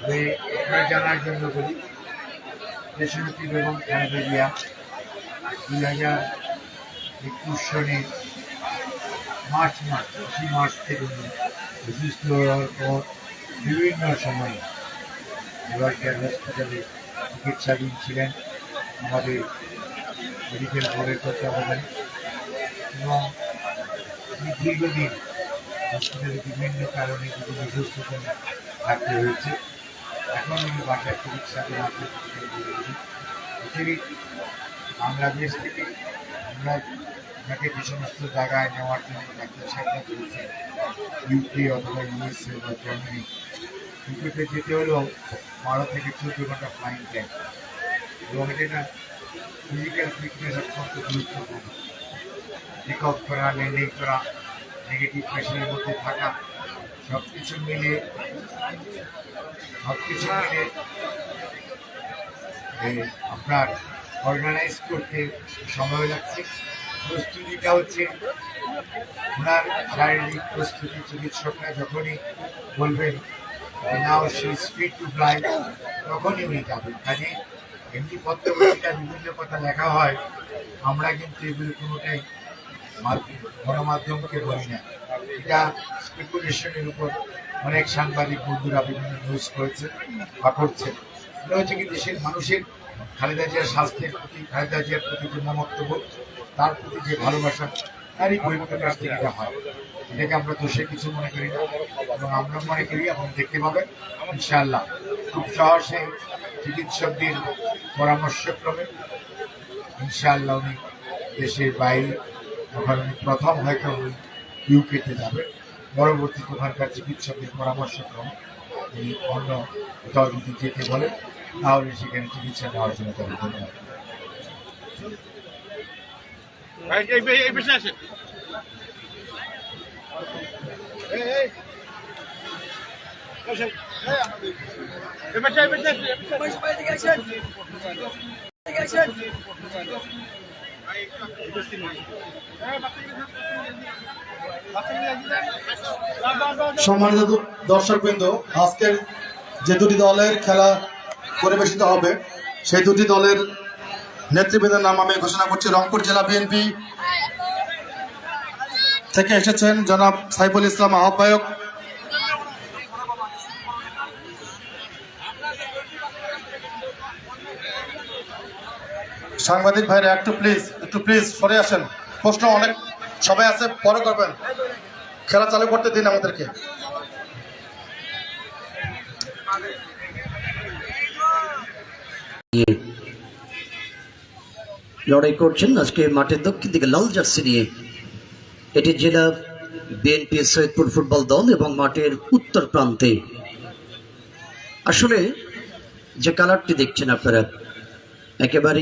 আপনারা জানার জন্য বলি, দেশনেত্রী বেগম খালেদা জিয়া 2021 সনের মার্চ থেকে উনি অসুস্থ হওয়ার পর বিভিন্ন সময়ে লিভার কেয়ার হসপিটালে চিকিৎসাধীন ছিলেন আমাদের মেডিকেল বোর্ডের তত্ত্বাবধানে, এবং দীর্ঘদিন হসপিটালে বিভিন্ন কারণে বিভিন্ন অসুস্থতা থাকতে হয়েছে। এখন উনি বাসায় চিকিৎসাধীন আছেন। বাংলাদেশ থেকে আমরা ওনাকে যে সমস্ত জায়গায় নেওয়ার জন্য ডাক্তার সাহেবরা করেছে, ইউকে অথবা ইউএসএ বা জার্মানি, ইউকেতে যেতে হলেও 12 থেকে 14 ঘন্টা ফ্লাইং টাইম, এবং এটা ফিজিক্যাল ফিটনেস অত্যন্ত গুরুত্বপূর্ণ। টেক অফ করা, ল্যান্ডিং করা, নেগেটিভ প্রেশারের মধ্যে থাকা, সব কিছু মিলে আপনার অর্গানাইজ করতে সময় লাগছে। প্রস্তুতিটা হচ্ছে ওনার শারীরিক প্রস্তুতি, চিকিৎসকরা যখনই বলবেন now she is fit to fly, তখনই উনি যাবেন। কাজে এমনি পত্রপত্রিকা বিভিন্ন কথা লেখা হয়, আমরা কিন্তু এগুলো কোনোটাই গণমাধ্যমকে বলি না। এটা স্পেকুলেশনের উপর অনেক সাংবাদিক বন্ধুরা বিভিন্ন নিউজ করেছে বা করছে। এটা হচ্ছে কি দেশের মানুষের খালেদা জিয়ার স্বাস্থ্যের প্রতি, খালেদা জিয়ার প্রতি যে মমত্ববোধ, তার প্রতি যে ভালোবাসা, তারই বহিঃপ্রকাশ থেকে এটা হয়। এটাকে আমরা দোষের কিছু মনে করি না, এবং আমরা মনে করি আপনি দেখতে পাবেন ইনশাআল্লাহ খুব সহজে চিকিৎসকদের পরামর্শক্রমে ইনশাআল্লাহ উনি দেশের বাইরে, ওখানে উনি প্রথম হয়তো উনি ইউকেতে যাবেন, পরবর্তীতে ওখানকার চিকিৎসকের পরামর্শক্রমে উনি অন্য কোথাও যদি যেতে বলেন তাহলে সেখানে চিকিৎসা নেওয়ার জন্য তাদের ধন্যবাদ। সম্মানিত দর্শকবৃন্দ, আজকের যে দুটি দলের খেলা পরিবেশিত হবে সেই দুটি দলের নেতৃবৃন্দের নাম আমি ঘোষণা করছি। রংপুর জেলা বিএনপি থেকে এসেছেন জনাব সাইফুল ইসলাম আহ্বায়ক, সাংবাদিক ভাইরা একটু প্লিজ সরে আসেন, প্রশ্ন অনেক সবাই আছে, পরে করবেন, খেলা চালু করতে দিন আমাদেরকে। লড়াই করছেন আজকে মাঠের দক্ষিণ দিকে লাল জার্সি নিয়ে, এটি জেলা বিএনপি সৈয়দপুর ফুটবল দল, এবং মাঠের উত্তর প্রান্তে আসলে যে কালারটি দেখছেন আপনারা একেবারে